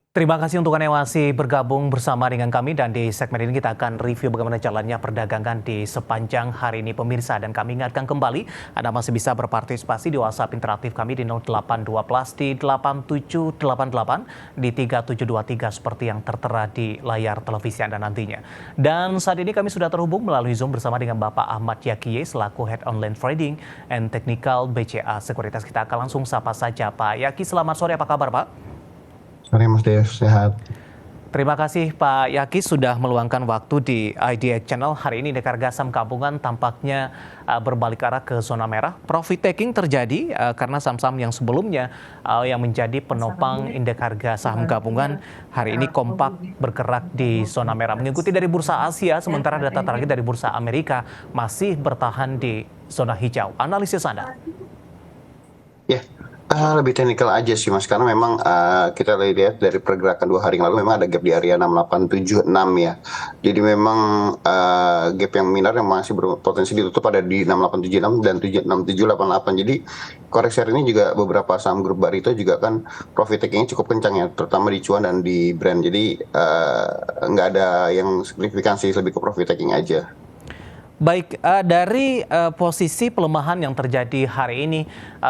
Terima kasih untuk Anda yang masih bergabung bersama dengan kami dan di segmen ini kita akan review bagaimana jalannya perdagangan di sepanjang hari ini pemirsa dan kami ingatkan kembali Anda masih bisa berpartisipasi di WhatsApp interaktif kami di 0812 di 8788 di 3723 seperti yang tertera di layar televisi Anda nantinya. Dan saat ini kami sudah terhubung melalui Zoom bersama dengan Bapak Ahmad Yakiye selaku Head Online Trading and Technical BCA Sekuritas. Kita akan langsung sapa saja Pak Yaki. Selamat sore, apa kabar Pak? Sore Mas Dev, sehat. Terima kasih Pak Yaki sudah meluangkan waktu di IDX Channel. Hari ini indeks harga saham gabungan tampaknya berbalik arah ke zona merah. Profit taking terjadi karena saham-saham yang sebelumnya yang menjadi penopang indeks harga saham gabungan hari ini kompak bergerak di zona merah. Mengikuti dari bursa Asia, sementara data terakhir dari bursa Amerika masih bertahan di zona hijau. Analisis Anda? Ya, lebih teknikal aja sih Mas, karena memang kita lihat dari pergerakan 2 hari yang lalu memang ada gap di area 6876 ya. Jadi memang gap yang minor yang masih berpotensi ditutup ada di 6876 dan 76788. Jadi koreksi hari ini juga beberapa saham grup Barito juga kan profit taking-nya cukup kencang ya, terutama di Cuan dan di Brand. Jadi nggak ada yang signifikan sih, lebih ke profit taking aja. Baik, dari posisi pelemahan yang terjadi hari ini,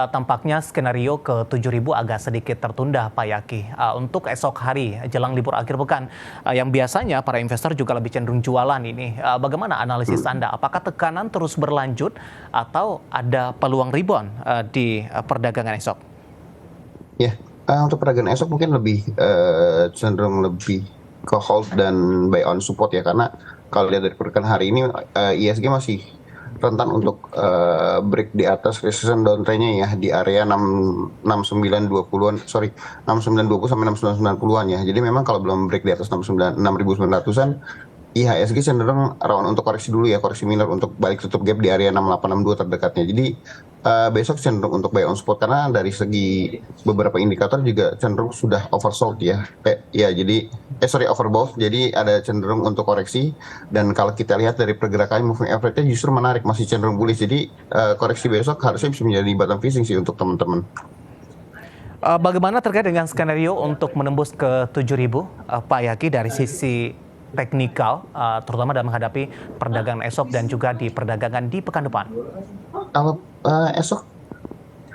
tampaknya skenario ke 7.000 agak sedikit tertunda, Pak Yaki. Untuk esok hari, jelang libur akhir pekan, yang biasanya para investor juga lebih cenderung jualan ini. Bagaimana analisis Anda? Apakah tekanan terus berlanjut atau ada peluang rebound di perdagangan esok? Ya, untuk perdagangan esok mungkin lebih cenderung lebih ke hold dan buy on support ya, karena kalau lihat dari pergerakan hari ini ISG masih rentan untuk break di atas resistance downtrend-nya ya di area 6920-an, sorry 6920 sampai 6990-an ya. Jadi memang kalau belum break di atas 6900-an IHSG cenderung rawan untuk koreksi dulu ya, koreksi minor untuk balik tutup gap di area 6862 terdekatnya. Jadi besok cenderung untuk buy on spot karena dari segi beberapa indikator juga cenderung sudah oversold ya. Jadi overbought. Jadi ada cenderung untuk koreksi, dan kalau kita lihat dari pergerakan moving average-nya justru menarik, masih cenderung bullish. Jadi koreksi besok harusnya bisa menjadi bottom fishing sih untuk teman-teman. Bagaimana terkait dengan skenario untuk menembus ke 7.000, Pak Yaki, dari sisi teknikal, terutama dalam menghadapi perdagangan esok dan juga di perdagangan di pekan depan? Kalau esok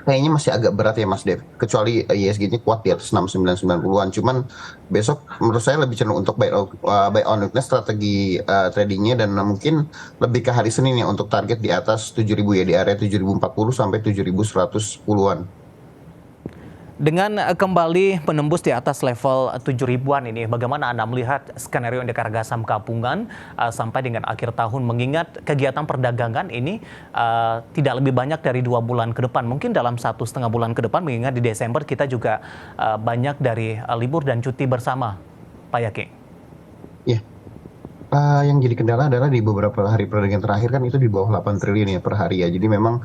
kayaknya masih agak berat ya Mas Dev, kecuali ISG-nya kuat di atas 6990-an. Cuman besok menurut saya lebih cenderung untuk buy on weakness strategi tradingnya, dan mungkin lebih ke hari Senin ya untuk target di atas 7.000 ya, di area 7.040 sampai 7.110-an. Dengan kembali menembus di atas level 7.000-an ini, bagaimana Anda melihat skenario indeks harga saham gabungan sampai dengan akhir tahun, mengingat kegiatan perdagangan ini tidak lebih banyak dari 2 bulan ke depan, mungkin dalam 1,5 bulan ke depan, mengingat di Desember kita juga banyak dari libur dan cuti bersama, Pak Yaki? Ya, yang jadi kendala adalah di beberapa hari perdagangan terakhir kan itu di bawah 8 triliun ya per hari ya. Jadi memang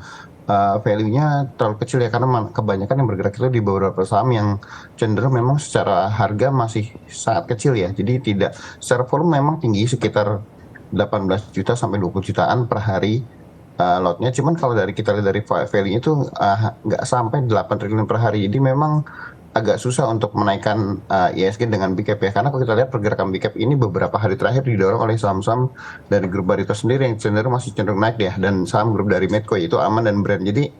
value-nya terlalu kecil ya, karena kebanyakan yang bergerak itu di beberapa saham yang cenderung memang secara harga masih sangat kecil ya. Jadi tidak, secara volume memang tinggi sekitar 18 juta sampai 20 jutaan per hari lotnya. Cuman kalau dari kita lihat dari value-nya itu nggak sampai 8 triliun per hari. Jadi memang agak susah untuk menaikkan ISG dengan big cap ya, karena kalau kita lihat pergerakan big cap ini beberapa hari terakhir didorong oleh saham-saham dari grup Barito sendiri yang masih cenderung naik ya, dan saham grup dari Medco yaitu Aman dan Brand. Jadi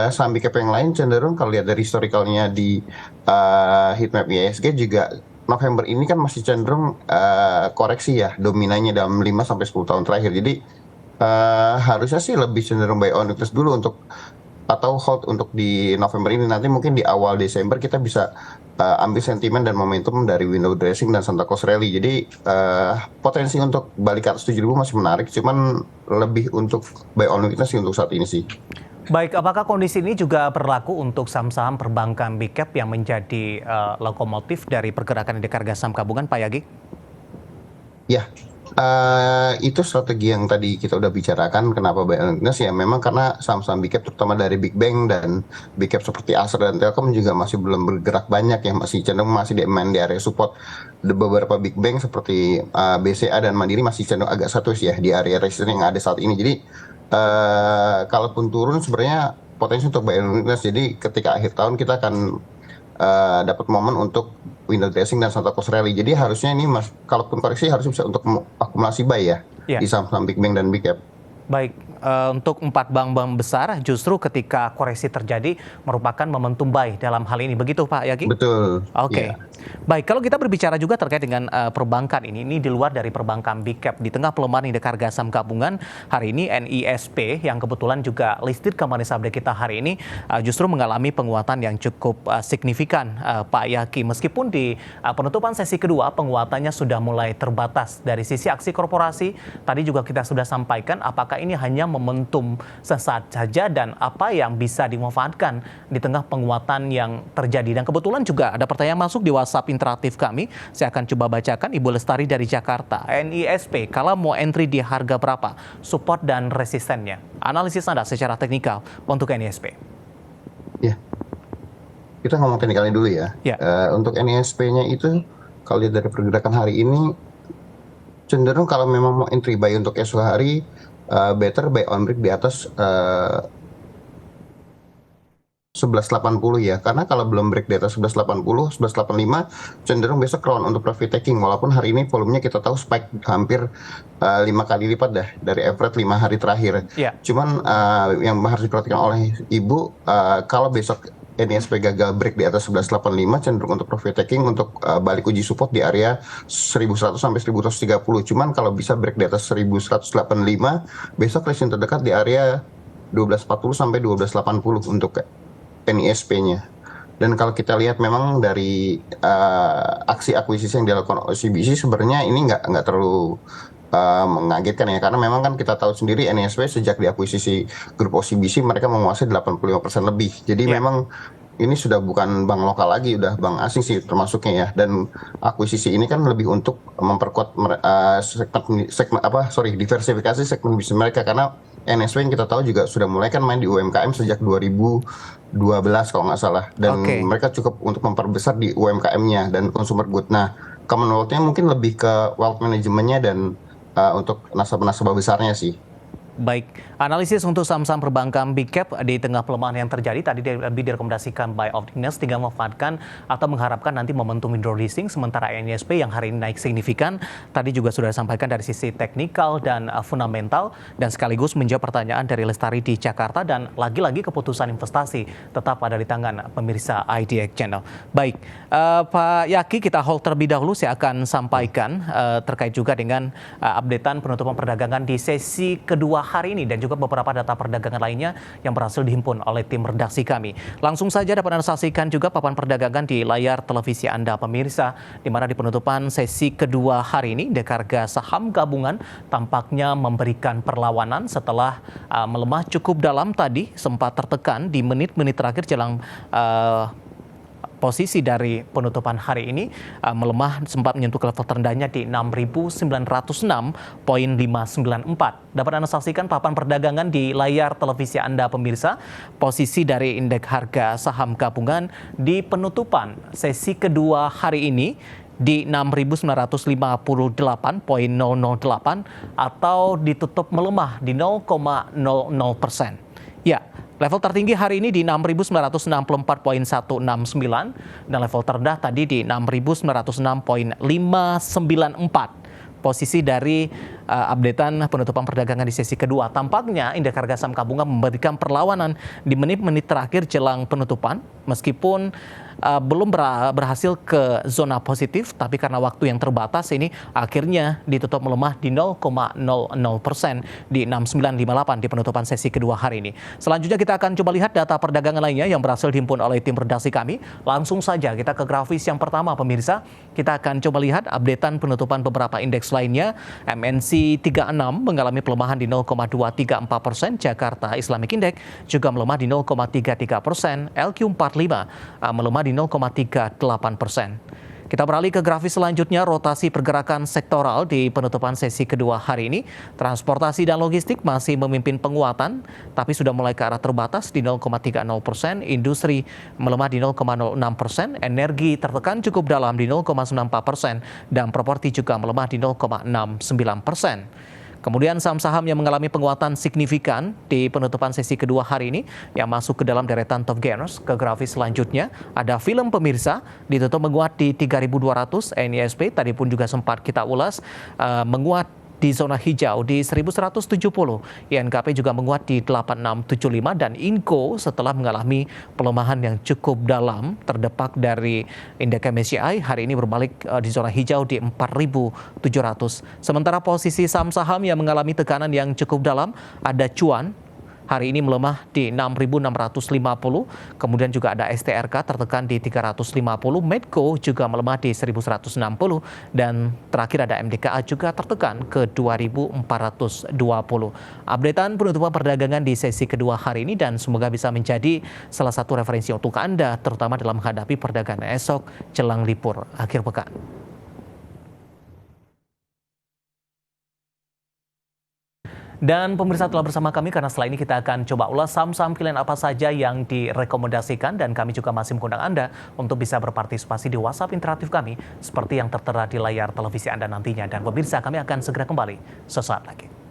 saham big cap yang lain cenderung kalau lihat dari historicalnya di heatmap ISG juga November ini kan masih cenderung koreksi ya, dominannya dalam 5-10 tahun terakhir. Jadi harusnya sih lebih cenderung buy on weakness dulu untuk, atau hold untuk di November ini. Nanti mungkin di awal Desember kita bisa ambil sentimen dan momentum dari window dressing dan Santa Claus rally. Jadi potensi untuk balik ke atas 7.000 masih menarik, cuman lebih untuk buy on weakness sih untuk saat ini sih. Baik, apakah kondisi ini juga berlaku untuk saham-saham perbankan big cap yang menjadi lokomotif dari pergerakan indeks harga saham gabungan, Pak Yagi? Ya, itu strategi yang tadi kita udah bicarakan. Kenapa buy on weakness ya, memang karena saham-saham big cap terutama dari Big Bank dan big cap seperti Acer dan Telkom juga masih belum bergerak banyak ya, masih cenderung masih di area support. Beberapa Big Bank seperti BCA dan Mandiri masih cenderung agak status ya di area resistance yang ada saat ini. Jadi kalaupun turun sebenarnya potensi untuk buy on weakness. Jadi ketika akhir tahun kita akan dapat momen untuk window dressing dan Santa Claus rally. Jadi harusnya ini kalaupun koreksi harusnya bisa untuk akumulasi buy ya Ya. di saham-saham big bank dan big cap. Baik, untuk 4 bank-bank besar justru ketika koreksi terjadi merupakan momentum buy dalam hal ini, begitu Pak Yaki? Betul. Oke, Iya. baik. Kalau kita berbicara juga terkait dengan perbankan ini di luar dari perbankan big cap, di tengah pelemahan indeks harga saham gabungan hari ini NISP yang kebetulan juga listed company saham kita hari ini justru mengalami penguatan yang cukup signifikan, Pak Yaki. Meskipun di penutupan sesi kedua penguatannya sudah mulai terbatas dari sisi aksi korporasi. Tadi juga kita sudah sampaikan apakah ini hanya momentum sesaat saja dan apa yang bisa dimanfaatkan di tengah penguatan yang terjadi. Dan kebetulan juga ada pertanyaan masuk di WhatsApp interaktif kami. Saya akan coba bacakan. Ibu Lestari dari Jakarta. NISP, kalau mau entry di harga berapa? Support dan resistennya. Analisis Anda secara teknikal untuk NISP. Ya, kita ngomong teknikalnya dulu ya. Ya. Untuk NISP-nya itu kalau lihat dari pergerakan hari ini cenderung kalau memang mau entry buy untuk esok hari better buy on break di atas 1180 ya, karena kalau belum break di atas 1180, 1185 cenderung besok rawan untuk profit taking, walaupun hari ini volumenya kita tahu spike hampir 5 kali lipat dah dari average 5 hari terakhir. Ya. Cuman yang harus diperhatikan oleh Ibu, kalau besok NISP gagal break di atas 1185 cenderung untuk profit taking untuk balik uji support di area 1100 sampai 1130. Cuman kalau bisa break di atas 1185 besok resistance terdekat di area 1240 sampai 1280 untuk NISP-nya. Dan kalau kita lihat memang dari aksi akuisisi yang dilakukan OCBC sebenarnya ini nggak terlalu mengagetkan ya, karena memang kan kita tahu sendiri NISP sejak diakuisisi grup OCBC mereka menguasai 85% lebih. Jadi memang ini sudah bukan bank lokal lagi, udah bank asing sih termasuknya ya. Dan akuisisi ini kan lebih untuk memperkuat diversifikasi segmen bisnis mereka, karena NSW yang kita tahu juga sudah mulai kan main di UMKM sejak 2012 kalau nggak salah, dan mereka cukup untuk memperbesar di UMKM-nya dan consumer good. Nah, Commonwealth-nya mungkin lebih ke wealth management-nya dan untuk nasabah-nasabah besarnya sih. Baik, analisis untuk saham-saham perbankan big cap di tengah pelemahan yang terjadi tadi lebih direkomendasikan buy optimism tinggal memanfaatkan atau mengharapkan nanti momentum window dressing, sementara NISP yang hari ini naik signifikan tadi juga sudah disampaikan dari sisi teknikal dan fundamental, dan sekaligus menjawab pertanyaan dari Lestari di Jakarta. Dan lagi-lagi keputusan investasi tetap ada di tangan pemirsa IDX Channel. Baik, Pak Yaki, kita hold terlebih dahulu. Saya akan sampaikan terkait juga dengan updatean penutupan perdagangan di sesi kedua hari ini dan juga beberapa data perdagangan lainnya yang berhasil dihimpun oleh tim redaksi kami. Langsung saja dapat Anda saksikan juga papan perdagangan di layar televisi Anda pemirsa, di mana di penutupan sesi kedua hari ini indeks harga saham gabungan tampaknya memberikan perlawanan setelah melemah cukup dalam tadi, sempat tertekan di menit-menit terakhir jelang posisi dari penutupan hari ini melemah, sempat menyentuh level terendahnya di 6.906.594. Dapat Anda saksikan papan perdagangan di layar televisi Anda pemirsa, posisi dari indeks harga saham gabungan di penutupan sesi kedua hari ini di 6.958.008 atau ditutup melemah di 0,00%. Ya, level tertinggi hari ini di 6.964.169 dan level terendah tadi di 6.906.594. Posisi dari updatean penutupan perdagangan di sesi kedua. Tampaknya indeks harga saham gabungan memberikan perlawanan di menit-menit terakhir jelang penutupan, meskipun belum berhasil ke zona positif, tapi karena waktu yang terbatas ini akhirnya ditutup melemah di 0,00% di 6958 di penutupan sesi kedua hari ini. Selanjutnya kita akan coba lihat data perdagangan lainnya yang berhasil dihimpun oleh tim redaksi kami. Langsung saja kita ke grafis yang pertama pemirsa. Kita akan coba lihat updatean penutupan beberapa indeks lainnya. MNC 36 mengalami pelemahan di 0,234%, Jakarta Islamic Index juga melemah di 0,33%, LQ45 melemah di 0,38%. Kita beralih ke grafis selanjutnya, rotasi pergerakan sektoral di penutupan sesi kedua hari ini. Transportasi dan logistik masih memimpin penguatan, tapi sudah mulai ke arah terbatas di 0,30%, industri melemah di 0,06%, energi tertekan cukup dalam di 0,94%, dan properti juga melemah di 0,69%. Kemudian saham-saham yang mengalami penguatan signifikan di penutupan sesi kedua hari ini yang masuk ke dalam deretan top gainers. Ke grafis selanjutnya ada film pemirsa ditutup menguat di 3.200, NISP tadi pun juga sempat kita ulas menguat di zona hijau di 1.170, INKP juga menguat di 8675 dan Inco setelah mengalami pelemahan yang cukup dalam terdepak dari indeks MSCI hari ini berbalik di zona hijau di 4.700. Sementara posisi saham-saham yang mengalami tekanan yang cukup dalam ada Cuan hari ini melemah di 6.650, kemudian juga ada STRK tertekan di 350, Medco juga melemah di 1.160, dan terakhir ada MDKA juga tertekan ke 2.420. Updatean penutupan perdagangan di sesi kedua hari ini dan semoga bisa menjadi salah satu referensi untuk Anda, terutama dalam menghadapi perdagangan esok jelang libur akhir pekan. Dan pemirsa telah bersama kami karena setelah ini kita akan coba ulas saham-saham pilihan apa saja yang direkomendasikan dan kami juga masih mengundang Anda untuk bisa berpartisipasi di WhatsApp interaktif kami seperti yang tertera di layar televisi Anda nantinya. Dan pemirsa kami akan segera kembali sesaat lagi.